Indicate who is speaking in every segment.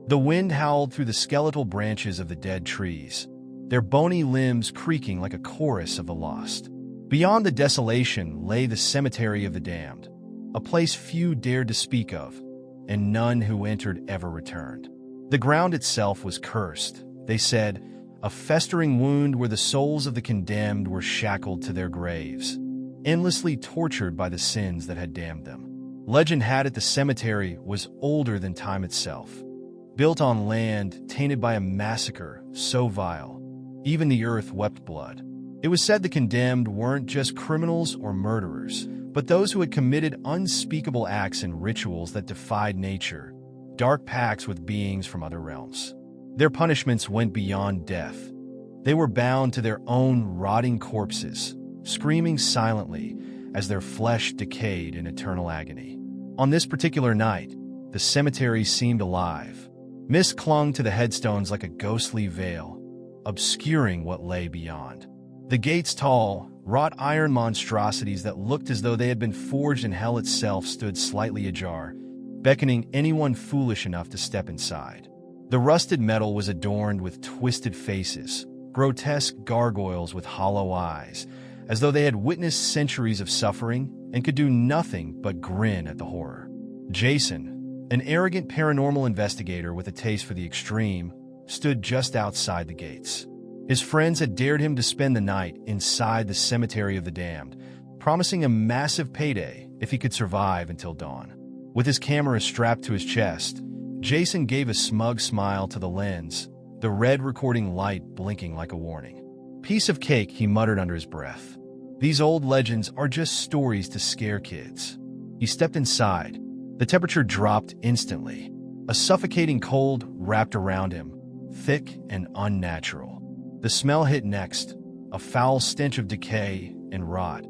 Speaker 1: The wind howled through the skeletal branches of the dead trees, their bony limbs creaking like a chorus of the lost. Beyond the desolation lay the cemetery of the damned, a place few dared to speak of, and none who entered ever returned. The ground itself was cursed, they said, a festering wound where the souls of the condemned were shackled to their graves, endlessly tortured by the sins that had damned them. Legend had it the cemetery was older than time itself, built on land tainted by a massacre so vile, even the earth wept blood. It was said the condemned weren't just criminals or murderers, but those who had committed unspeakable acts and rituals that defied nature, dark pacts with beings from other realms. Their punishments went beyond death. They were bound to their own rotting corpses, screaming silently as their flesh decayed in eternal agony. On this particular night, the cemetery seemed alive. Mist clung to the headstones like a ghostly veil, obscuring what lay beyond. The gates, tall, wrought iron monstrosities that looked as though they had been forged in hell itself, stood slightly ajar, beckoning anyone foolish enough to step inside. The rusted metal was adorned with twisted faces, grotesque gargoyles with hollow eyes, as though they had witnessed centuries of suffering and could do nothing but grin at the horror. Jason, an arrogant paranormal investigator with a taste for the extreme, stood just outside the gates. His friends had dared him to spend the night inside the cemetery of the damned, promising a massive payday if he could survive until dawn. With his camera strapped to his chest, Jason gave a smug smile to the lens, the red recording light blinking like a warning. "Piece of cake," he muttered under his breath. "These old legends are just stories to scare kids." He stepped inside. The temperature dropped instantly. A suffocating cold wrapped around him, thick and unnatural. The smell hit next, a foul stench of decay and rot,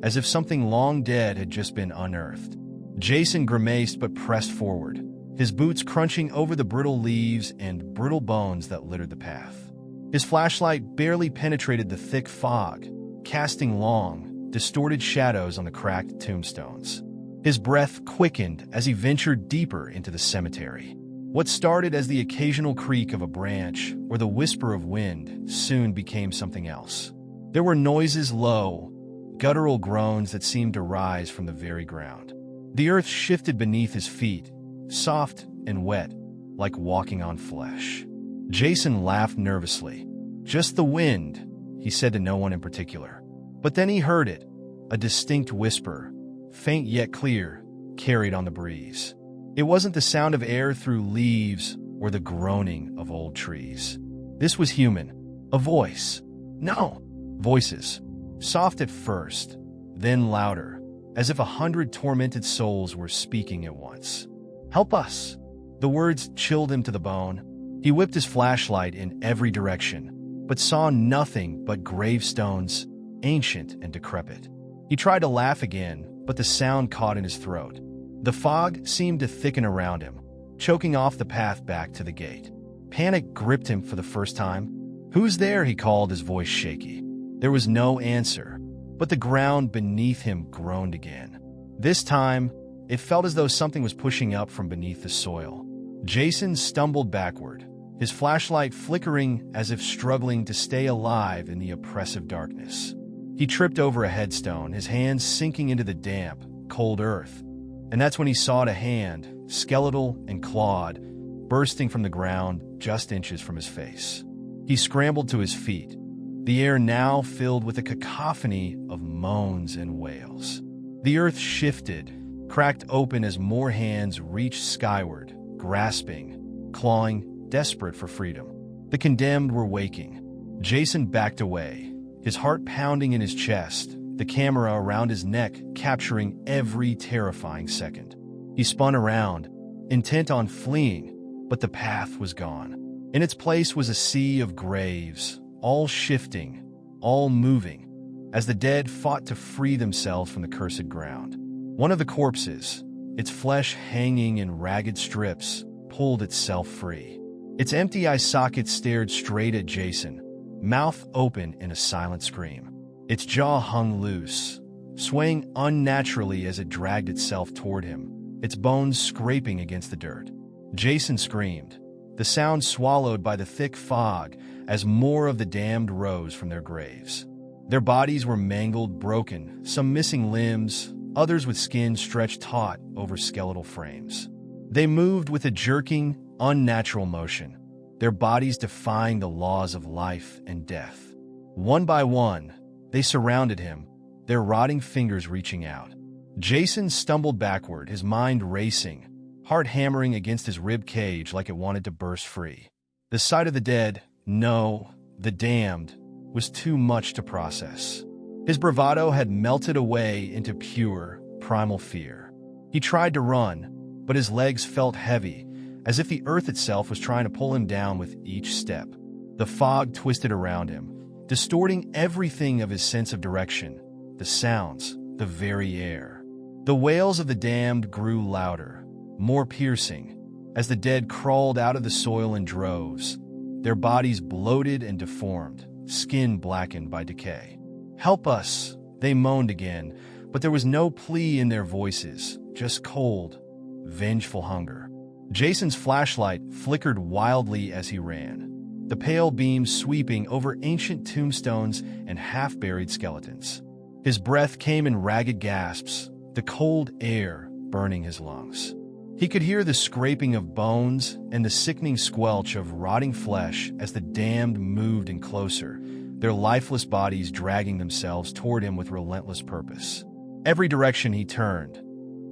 Speaker 1: as if something long dead had just been unearthed. Jason grimaced but pressed forward, his boots crunching over the brittle leaves and brittle bones that littered the path. His flashlight barely penetrated the thick fog, casting long, distorted shadows on the cracked tombstones. His breath quickened as he ventured deeper into the cemetery. What started as the occasional creak of a branch or the whisper of wind soon became something else. There were noises low, guttural groans that seemed to rise from the very ground. The earth shifted beneath his feet, soft and wet, like walking on flesh. Jason laughed nervously. "Just the wind," he said to no one in particular. But then he heard it, a distinct whisper, faint yet clear, carried on the breeze. It wasn't the sound of air through leaves or the groaning of old trees. This was human. A voice. No, voices. Soft at first, then louder, as if 100 tormented souls were speaking at once. "Help us!" The words chilled him to the bone. He whipped his flashlight in every direction, but saw nothing but gravestones, ancient and decrepit. He tried to laugh again, but the sound caught in his throat. The fog seemed to thicken around him, choking off the path back to the gate. Panic gripped him for the first time. "Who's there?" he called, his voice shaky. There was no answer, but the ground beneath him groaned again. This time, it felt as though something was pushing up from beneath the soil. Jason stumbled backward, his flashlight flickering as if struggling to stay alive in the oppressive darkness. He tripped over a headstone, his hands sinking into the damp, cold earth. And that's when he saw a hand, skeletal and clawed, bursting from the ground just inches from his face. He scrambled to his feet, the air now filled with a cacophony of moans and wails. The earth shifted, cracked open as more hands reached skyward, grasping, clawing, desperate for freedom. The condemned were waking. Jason backed away, his heart pounding in his chest, the camera around his neck capturing every terrifying second. He spun around, intent on fleeing, but the path was gone. In its place was a sea of graves, all shifting, all moving, as the dead fought to free themselves from the cursed ground. One of the corpses, its flesh hanging in ragged strips, pulled itself free. Its empty eye sockets stared straight at Jason, mouth open in a silent scream. Its jaw hung loose, swaying unnaturally as it dragged itself toward him, its bones scraping against the dirt. Jason screamed, the sound swallowed by the thick fog as more of the damned rose from their graves. Their bodies were mangled, broken, some missing limbs, others with skin stretched taut over skeletal frames. They moved with a jerking, unnatural motion, their bodies defying the laws of life and death. One by one, they surrounded him, their rotting fingers reaching out. Jason stumbled backward, his mind racing, heart hammering against his rib cage like it wanted to burst free. The sight of the dead, no, the damned, was too much to process. His bravado had melted away into pure, primal fear. He tried to run, but his legs felt heavy, as if the earth itself was trying to pull him down with each step. The fog twisted around him, distorting everything of his sense of direction, the sounds, the very air. The wails of the damned grew louder, more piercing, as the dead crawled out of the soil in droves, their bodies bloated and deformed, skin blackened by decay. "Help us," they moaned again, but there was no plea in their voices, just cold, vengeful hunger. Jason's flashlight flickered wildly as he ran, the pale beam sweeping over ancient tombstones and half-buried skeletons. His breath came in ragged gasps, the cold air burning his lungs. He could hear the scraping of bones and the sickening squelch of rotting flesh as the damned moved in closer, their lifeless bodies dragging themselves toward him with relentless purpose. Every direction he turned,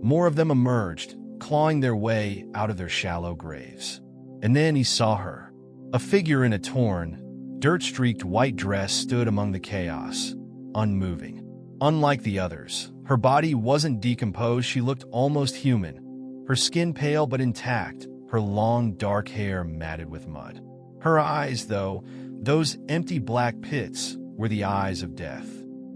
Speaker 1: more of them emerged, clawing their way out of their shallow graves. And then he saw her. A figure in a torn, dirt-streaked white dress stood among the chaos, unmoving. Unlike the others, her body wasn't decomposed, she looked almost human. Her skin pale but intact, her long dark hair matted with mud. Her eyes, though, those empty black pits, were the eyes of death.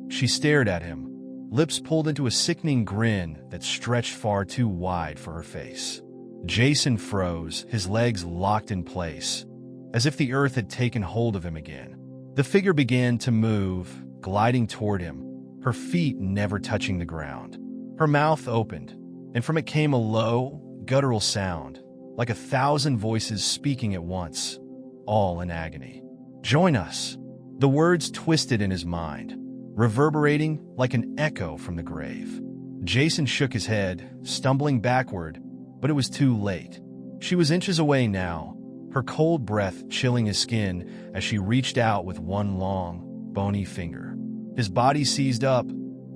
Speaker 1: She stared at him, lips pulled into a sickening grin that stretched far too wide for her face. Jason froze, his legs locked in place, as if the earth had taken hold of him again. The figure began to move, gliding toward him, her feet never touching the ground. Her mouth opened, and from it came a low, guttural sound, like 1,000 voices speaking at once, all in agony. "Join us." The words twisted in his mind, reverberating like an echo from the grave. Jason shook his head, stumbling backward, but it was too late. She was inches away now, her cold breath chilling his skin as she reached out with one long, bony finger. His body seized up,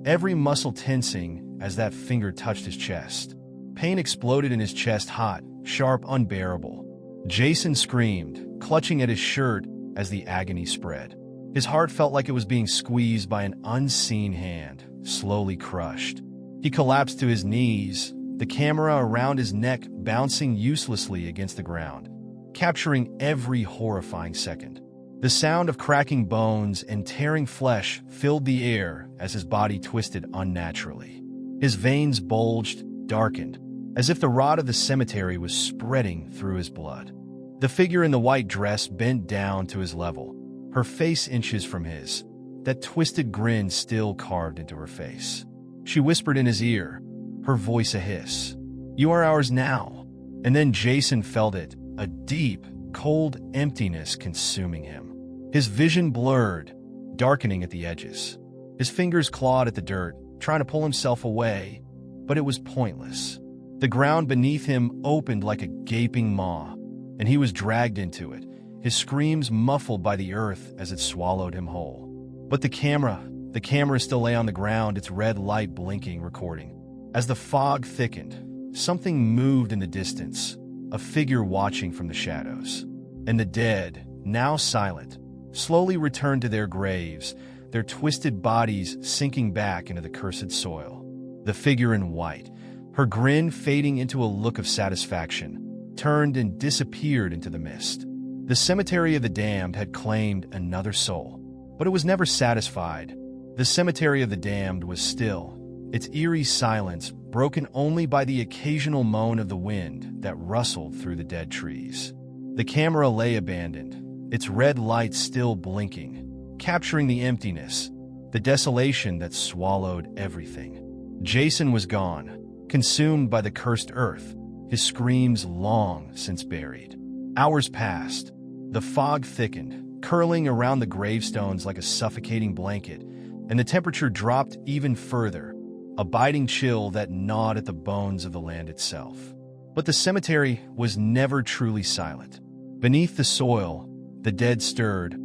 Speaker 1: every muscle tensing as that finger touched his chest. Pain exploded in his chest, hot, sharp, unbearable. Jason screamed, clutching at his shirt as the agony spread. His heart felt like it was being squeezed by an unseen hand, slowly crushed. He collapsed to his knees, the camera around his neck bouncing uselessly against the ground, capturing every horrifying second. The sound of cracking bones and tearing flesh filled the air as his body twisted unnaturally. His veins bulged, darkened, as if the rot of the cemetery was spreading through his blood. The figure in the white dress bent down to his level, her face inches from his, that twisted grin still carved into her face. She whispered in his ear, her voice a hiss. "You are ours now." And then Jason felt it, a deep, cold emptiness consuming him. His vision blurred, darkening at the edges. His fingers clawed at the dirt, trying to pull himself away, but it was pointless. The ground beneath him opened like a gaping maw, and he was dragged into it, his screams muffled by the earth as it swallowed him whole. But the camera still lay on the ground, its red light blinking, recording. As the fog thickened, something moved in the distance, a figure watching from the shadows. And the dead, now silent, slowly returned to their graves, their twisted bodies sinking back into the cursed soil. The figure in white, her grin fading into a look of satisfaction, turned and disappeared into the mist. The cemetery of the damned had claimed another soul, but it was never satisfied. The cemetery of the damned was still, its eerie silence broken only by the occasional moan of the wind that rustled through the dead trees. The camera lay abandoned, its red light still blinking, capturing the emptiness, the desolation that swallowed everything. Jason was gone, consumed by the cursed earth, his screams long since buried. Hours passed. The fog thickened, curling around the gravestones like a suffocating blanket, and the temperature dropped even further, a biting chill that gnawed at the bones of the land itself. But the cemetery was never truly silent. Beneath the soil, the dead stirred,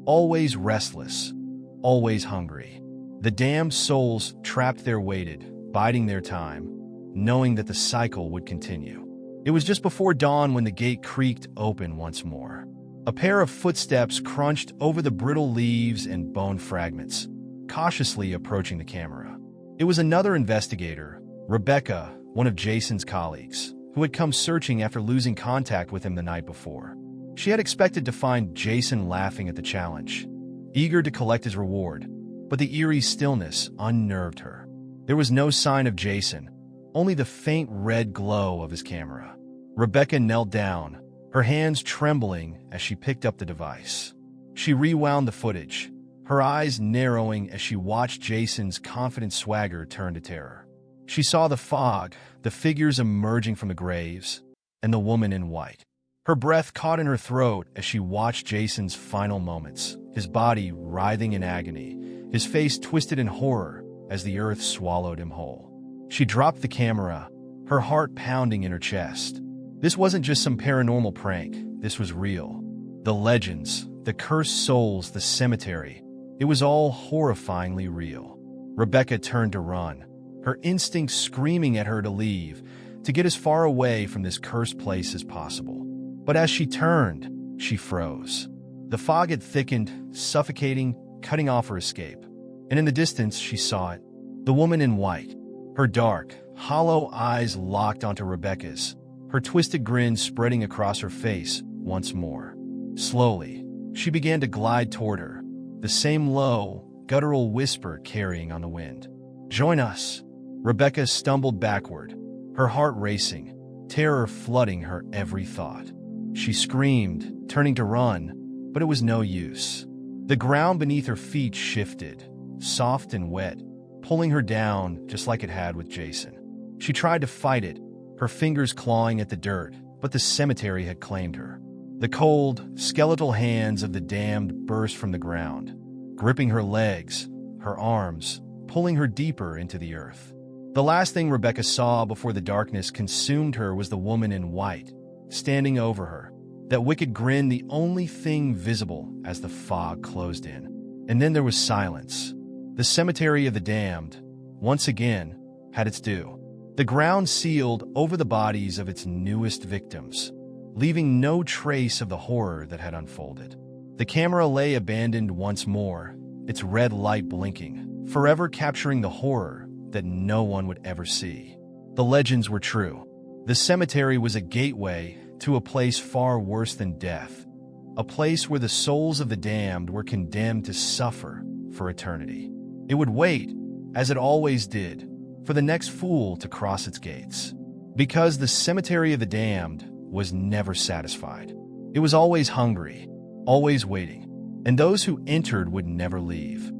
Speaker 1: always restless, always hungry. The damned souls trapped there waited, biding their time, knowing that the cycle would continue. It was just before dawn when the gate creaked open once more. A pair of footsteps crunched over the brittle leaves and bone fragments, cautiously approaching the camera. It was another investigator, Rebecca, one of Jason's colleagues, who had come searching after losing contact with him the night before. She had expected to find Jason laughing at the challenge, eager to collect his reward, but the eerie stillness unnerved her. There was no sign of Jason, only the faint red glow of his camera. Rebecca knelt down, her hands trembling as she picked up the device. She rewound the footage, her eyes narrowing as she watched Jason's confident swagger turn to terror. She saw the fog, the figures emerging from the graves, and the woman in white. Her breath caught in her throat as she watched Jason's final moments, his body writhing in agony, his face twisted in horror as the earth swallowed him whole. She dropped the camera, her heart pounding in her chest. This wasn't just some paranormal prank, this was real. The legends, the cursed souls, the cemetery, it was all horrifyingly real. Rebecca turned to run, her instincts screaming at her to leave, to get as far away from this cursed place as possible. But as she turned, she froze. The fog had thickened, suffocating, cutting off her escape. And in the distance, she saw it. The woman in white, her dark, hollow eyes locked onto Rebecca's, her twisted grin spreading across her face once more. Slowly, she began to glide toward her, the same low, guttural whisper carrying on the wind. "Join us." Rebecca stumbled backward, her heart racing, terror flooding her every thought. She screamed, turning to run, but it was no use. The ground beneath her feet shifted, soft and wet, pulling her down just like it had with Jason. She tried to fight it, her fingers clawing at the dirt, but the cemetery had claimed her. The cold, skeletal hands of the damned burst from the ground, gripping her legs, her arms, pulling her deeper into the earth. The last thing Rebecca saw before the darkness consumed her was the woman in white, standing over her, that wicked grin the only thing visible as the fog closed in. And then there was silence. The cemetery of the damned, once again, had its due. The ground sealed over the bodies of its newest victims, leaving no trace of the horror that had unfolded. The camera lay abandoned once more, its red light blinking, forever capturing the horror that no one would ever see. The legends were true. The cemetery was a gateway to a place far worse than death, a place where the souls of the damned were condemned to suffer for eternity. It would wait, as it always did, for the next fool to cross its gates. Because the cemetery of the damned was never satisfied. It was always hungry, always waiting, and those who entered would never leave.